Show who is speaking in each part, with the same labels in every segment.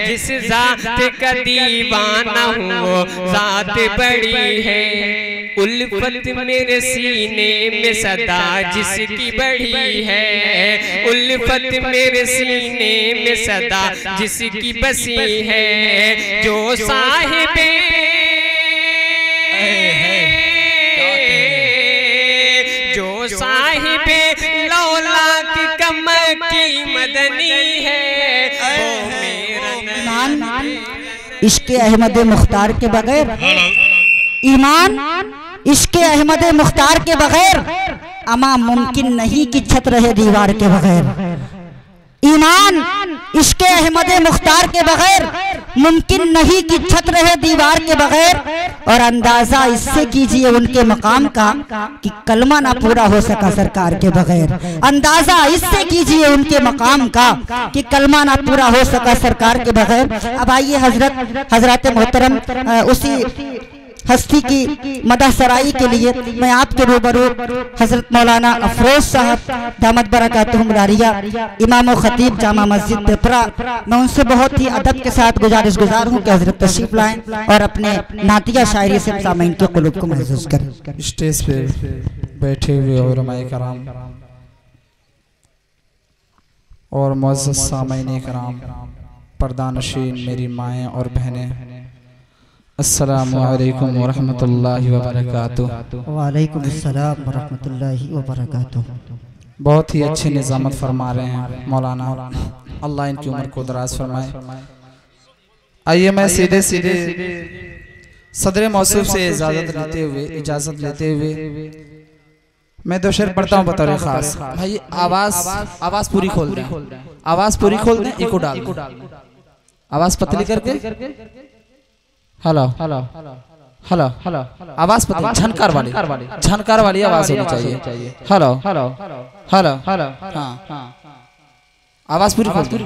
Speaker 1: जिस जात का दीवाना हूँ वो जात बड़ी है। उल्फत मेरे सीने में सदा जिसकी बड़ी है, उल्फत मेरे सीने में सदा जिसकी बसी है। जो साहिबे जो साहिबे लौला की कमर की मदनी है वो मेरा।
Speaker 2: इश्क़े अहमद मुख्तार के बगैर ईमान, इश्क़े अहमद मुख्तार के बगैर अमा मुमकिन नहीं कि छत रहे दीवार के बगैर। ईमान, इश्क़े अहमद मुख्तार के बगैर मुमकिन नहीं कि छत रहे दीवार के बगैर। और अंदाजा इससे कीजिए उनके मकाम का कि कलमा ना पूरा हो सका सरकार के बगैर। अंदाजा इससे कीजिए उनके मकाम का कि कलमा ना पूरा हो सका सरकार के बगैर। अब आइए हजरत मोहतरम उसी हस्ती की मदह सराई के लिए मैं आपके रूबरू हजरत मौलाना अफरोज साहब दामद बरकातुहुम लारिया, इमाम व खतीब जामा मस्जिद पिपरा, मैं उनसे बहुत ही अदब के साथ गुजार हूँ कि हजरत तशरीफ लाएं और अपने नातिया शायरी से सामईन के कुलूब को महसूस करें।
Speaker 3: स्टेज पे बैठे हुए उलमाए कराम और मुअज़्ज़ज़ सामईन कराम, पर्दानशीन मेरी माएँ और बहनें, अस्सलामु अलैकुम व रहमतुल्लाहि व बरकातुहू।
Speaker 2: वालेकुम अस्सलाम व रहमतुल्लाहि व बरकातुहू।
Speaker 3: बहुत ही अच्छी निज़ामत फरमा रहे हैं मौलाना, अल्लाह इनकी उम्र को दराज फरमाए। आइए मैं सीधे सदर मौसूफ से इजाज़त लेते हुए मैं दो शेर पढ़ता हूँ बतौर खास। भाई आवाज़ पूरी खोल दें, आवाज़ पूरी खोल दें, इको डाल दें, आवाज़ पतली करके। हेलो हेलो हेलो हेलो, आवाज़ पतली, झनकार वाली आवाज़ होनी चाहिए। हेलो हेलो हेलो हेलो, हाँ आवाज़ पूरी खोल दे।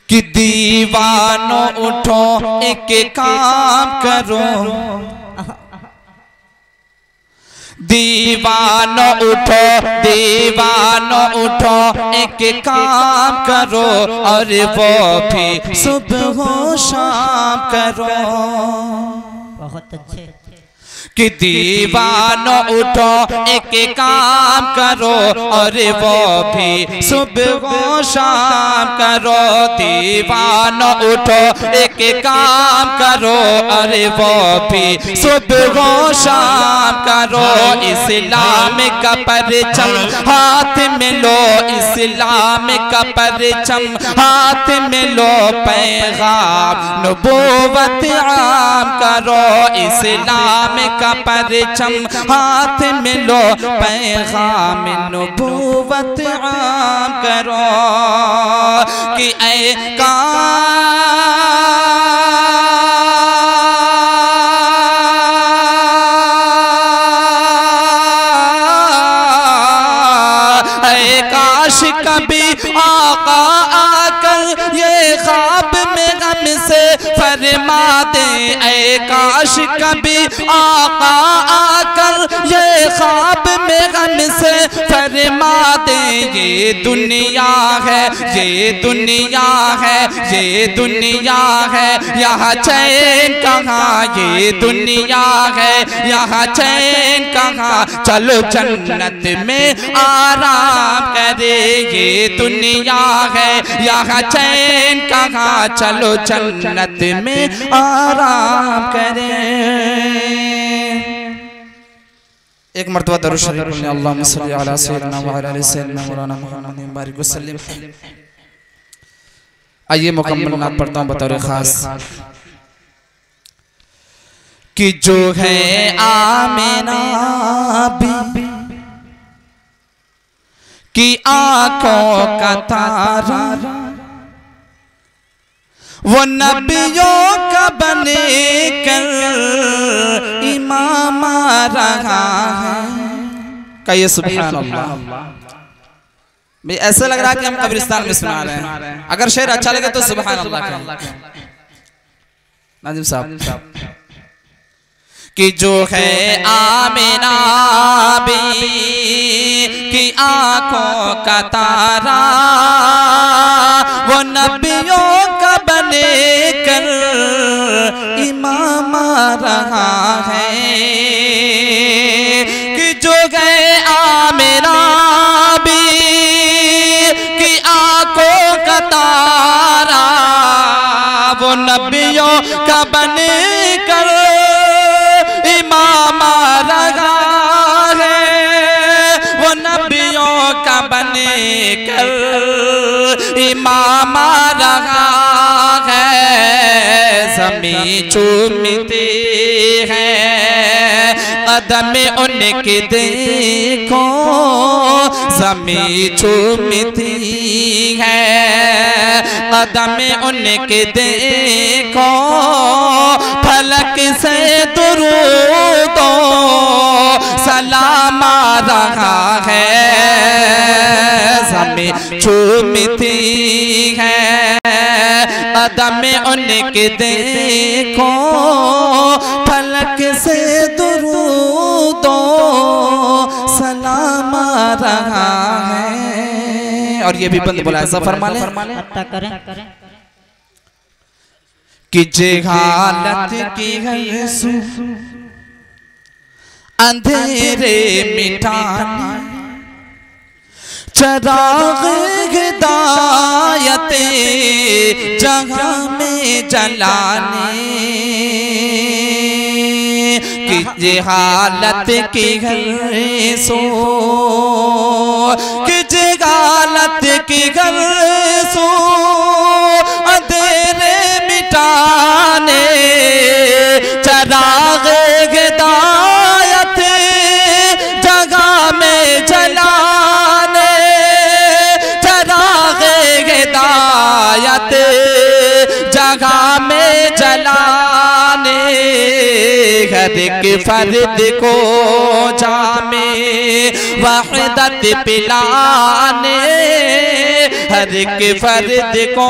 Speaker 3: कि दीवानो उठो एक काम करो, दीवानो उठो एक काम करो और वो भी सुबह हो शाम करो।
Speaker 2: बहुत अच्छे।
Speaker 3: कि दीवानो उठो एक काम करो और वो भी सुबह शाम करो। दीवानो उठो एक काम करो और वो भी सुबह शाम करो। इस्लाम का परचम हाथ में लो, इस्लाम का परचम हाथ में लो, पैगाम नबूवत आम करो। इस्लाम का परचम हाथ में लो, पैगाम नबूवत आम करो। कि ऐ काश कभी आका आकर ये ख्वाब में गम से फरमा दे। ऐ काश कभी आका आकर ये ख्वाब में गम से फरमा दे। ये दुनिया है, ये दुनिया है, ये दुनिया है, यहाँ चैन कहाँ। ये दुनिया है, यहाँ चैन कहाँ, चलो जन्नत में आराम करे। ये दुनिया है, यहाँ चैन कहाँ, चलो जन्नत में आराम करें। एक मरतबा दरूद शरीफ पढ़ें, अल्लाहुम्मा सल्ली अला सय्यिदिना व अला आलि सय्यिदिना मौलाना मुहम्मद बारिक वसल्लम। आइए मुकम्मल नात पढ़ता हूँ बतौर खास। कि जो है आमिना बीबी की आंखों का तारा, वो नबियों का बने कर इमाम रहा है। कहिए सुभान अल्लाह। भाई ऐसा लग रहा है कि हम कब्रिस्तान में सुना रहे हैं। अगर शेर अच्छा लगे तो सुभान अल्लाह कहें। नाजिम साहब। कि जो है आमिना भी की आंखों का तारा, वो नबियों का बने कर इमाम आ रहा है। कि जो है आमिना भी की आंखों का तारा, वो नबियों का बने कर इमाम आ रहा है। वो नबियों का बने कर इमाम आ रहा है। ज़मीं चूमती है कदम उनके देखो, ज़मीं चूमती है कदम उनके देखो, फलक से दुरूदो सलाम आ रहा है। ज़मीं चूमती है कदम उनके देखो, फलक से दुरूदो सलाम आ रहा है। और ये भी बंद बोला ऐसा फरमा ले कि जहालत की है सू अंधेरे मिटाने, चिराग हिदायत जहां में जलाने। कि जहालत की है सो, कि जहालत की है सो अंधेरे मिटाने, चिराग हिदायत जगह में जलाने, चिराग हिदायत जगह में जलाने। हर एक फर्द को जामे वहदत पिलाने, हर एक फर्द को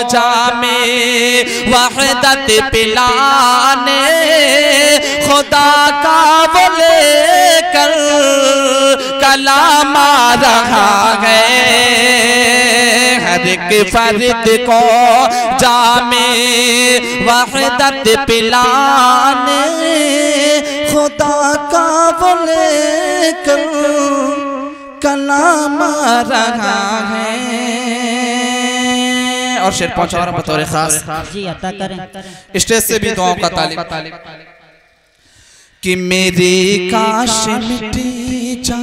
Speaker 3: जामे वहदत पिलाने, खुदा का वो लेकर कलाम आ रहा है। हर एक फर्द को जामे वहदत पिलाने, खुदा का वो लेकर कलाम आ रहा है। और शेर पहुंचा रहा बतौर खास
Speaker 2: जी अता करें।
Speaker 3: स्टेज से भी दुआओं का तालिब कि मेरी काश मिटी जा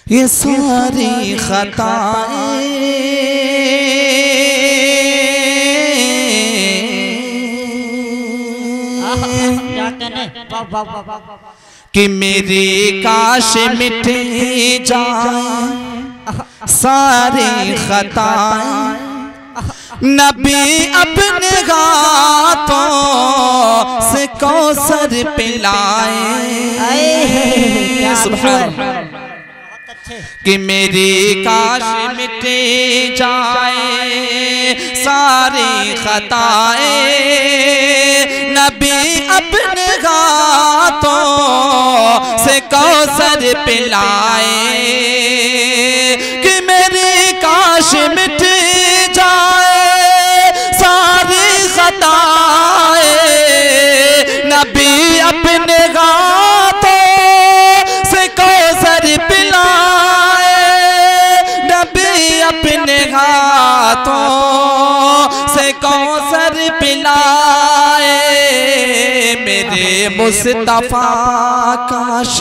Speaker 3: ये सारी खताएं, कि मेरी काश मिट जाए सारी खताएं, नबी अपने हाथों से कौसर पिलाए। सुभान अल्लाह। कि मेरी काश मिट जाए सारी खताएं, नबी अपने हाथों से कौसर पिलाए। कि मेरी काश मिट जाए सारी खताएं, नबी अपने हाथों से कौसर पिलाए, नबी अपने हाथों से कौसर पिलाए। मेरे मुस्तफा काश,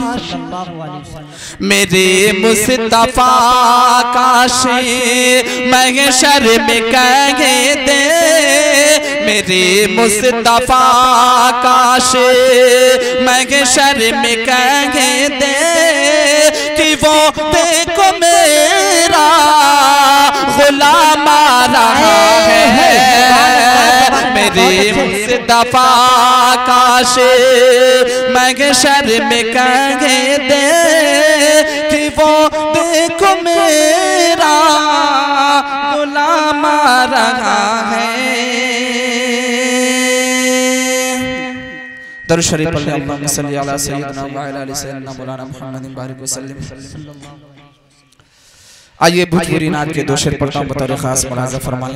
Speaker 3: मेरे मुस्तफा काश महशर में कहे दे, मेरे मुस्तफा काश महशर में कहे दे कि वो देखो मेरा गुलाम आ रहा है। मेरे मुस्तफा काश महशर में कहे दे कि वो देखो मेरा गुलाम आ रहा है। दरूद शरीफ पढ़ लें। अल्लाहुम्मा सल्ली अला सय्यिदिना व अला आलि सय्यिदिना मौलाना मुहम्मदिन बारिक वसल्लम। आइए भोजपुरी नाच के दो शेर पढ़ता हूँ बतौर खास मुलाज़ा फरमाएं।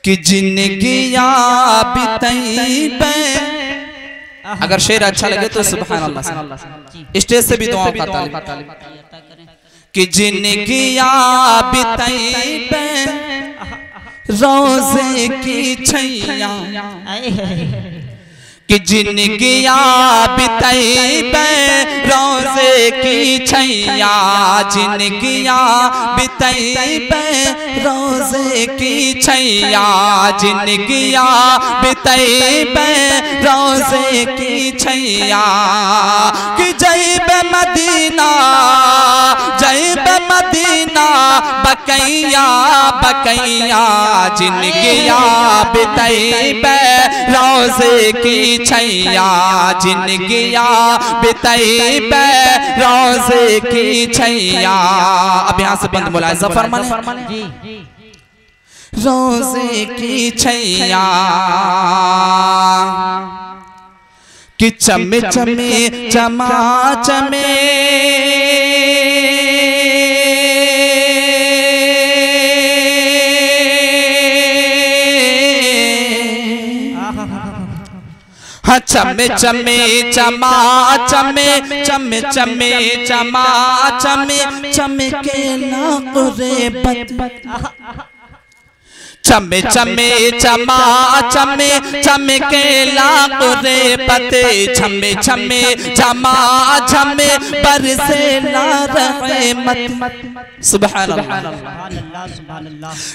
Speaker 3: कि जिंदगियाँ बिताई पे, अगर शेर अच्छा लगे तो सुभान अल्लाह, स्टेज से भी दुआ का तालिब। कि जिंदगियाँ बिताई पे रोज़े की छैया, कि जिंदगियाँ बिताई पे रोज़े की छैया, जिंदगियाँ बिताई पे रोज़े की छैया, जिंदगियाँ बिताई पे रोज़े की छैया। कि जैब मदीना जैब मदीना बकैया बकैया, जिंदगियाँ बिताई पे रोज़े की छैया, जिंदगियाँ बिताई पे रोज़े की छैया। अब यहाँ से बंद मुलाज़ा फरमाने। रोज़े की छैया, कि चमे चमे चमा चमे, चमे चमे चमा चमे चमे चमे चमा चमे चमके नाकुरे बत, चमे चमे चमा चमे चमके लाकुरे पते, छमे छमे चमा छमे बरसे ला रहमत। सुभान अल्लाह।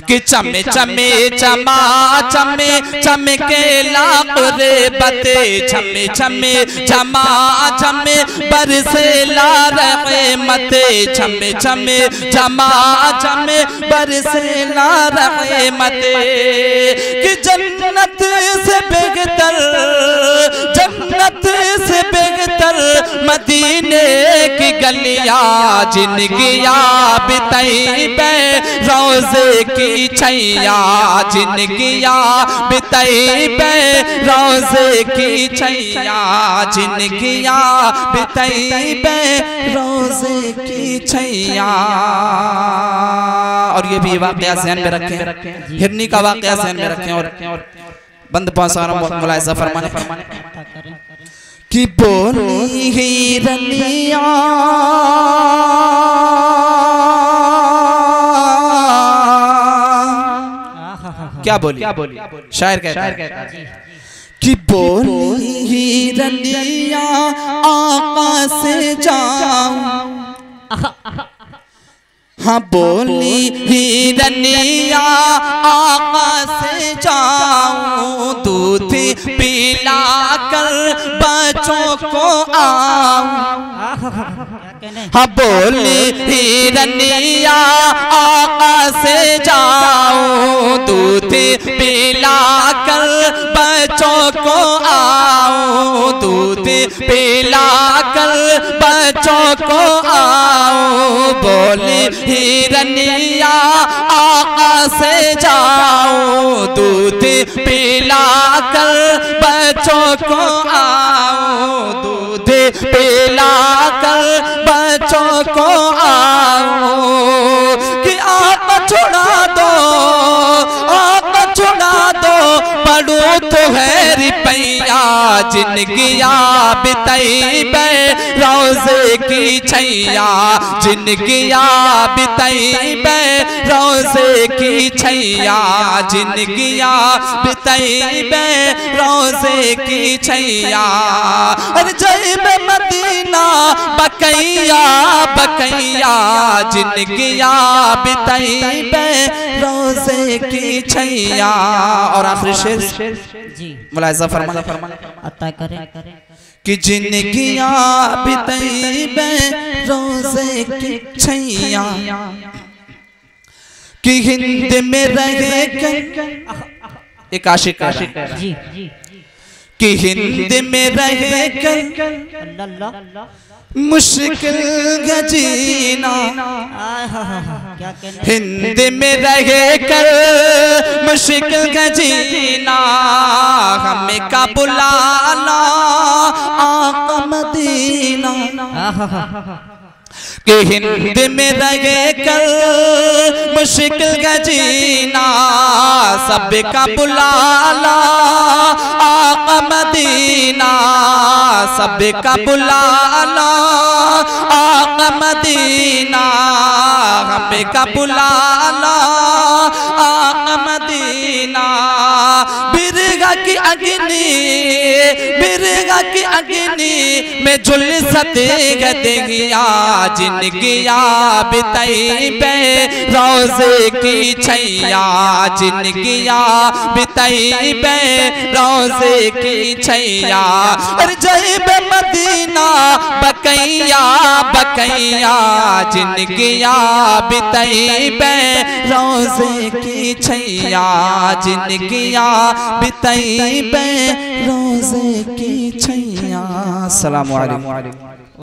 Speaker 3: कि चमे चमे चमा चमे चमके लाकुरे पते, छमे छमे चमा छमे बरसे ला रहमत, छमे छमे चमा छमे बरसे ला रहमत। कि जन्नत से बेहतर जन्नत से बेहतर मदीने की गलियां, जिंदगियां बिताई पे रोज़े की छैया, जिंदगियां बिताई पे रोज़े की छैया, जिंदगियां बिताई पे रोज़े की छैया। और ये भी वाक़या ज़हन में रखें, हिरनी का वाक़या ज़हन में रखें। और बंद पहुंचा मुलाज़ा फरमाने। कि बोली हिरनिया क्या बोली शायर कहता है कि बोली हिरनिया आका से जाऊं, हाँ बोली हिरनिया आका से जाऊं, दूध पिला कर बच्चों को आऊं। हाँ बोली हिरनिया आका से जाऊं, दूध पिला कर बच्चों को आऊं, दूध पिला कर बच्चों को आऊं। बोली हिरनिया आका से जाऊं, दूध पिला कर बच्चों को आऊं, दूध पिला कर बच्चों को आऊं। कि आप छुड़ा दो पढ़ो तो है रुपैया, जिंदगियां बिताई पे रोज़े की छैया, जिंदगियां बिताई पे रोज़े की छैया, जिंदगियां बिताई पे रोज़े की छैया। अरे जैब मदीना बकैया बकैया, जिंदगियां बिताई पे रोज़े की छैया। और आखिरी शेर मुलाज़ा फरमाना अता करें। कि जिंदगियां बिताई पे रोज़े की छैया, कि हिंद में रहे एक आशिक जी कि हिंद में रह कर मुश्किल जीना, हिंद में रह कर मुश्किल जीना, हमें का बुलाना आका मदीना। कि हिंद में रह कर मुश्किल जीना, सबका बुलाना आका मदीना, सबका बुलाना आका मदीना, हमें का बुलाना आका मदीना। बिरगा की अग्नि, बिरगा की अग्नि में झुलसत गया, जिनगिया बिताई बे रोज़े की छैया, जिनगिया बिताई बे रोज़े की छैया। और जय बे मदीना बकैया बकैया, जिनगिया बिताई बे रोज़े की छैया, जिनगिया बिताई बे रोज़े की छैया। अस्सलामु अलैकुम।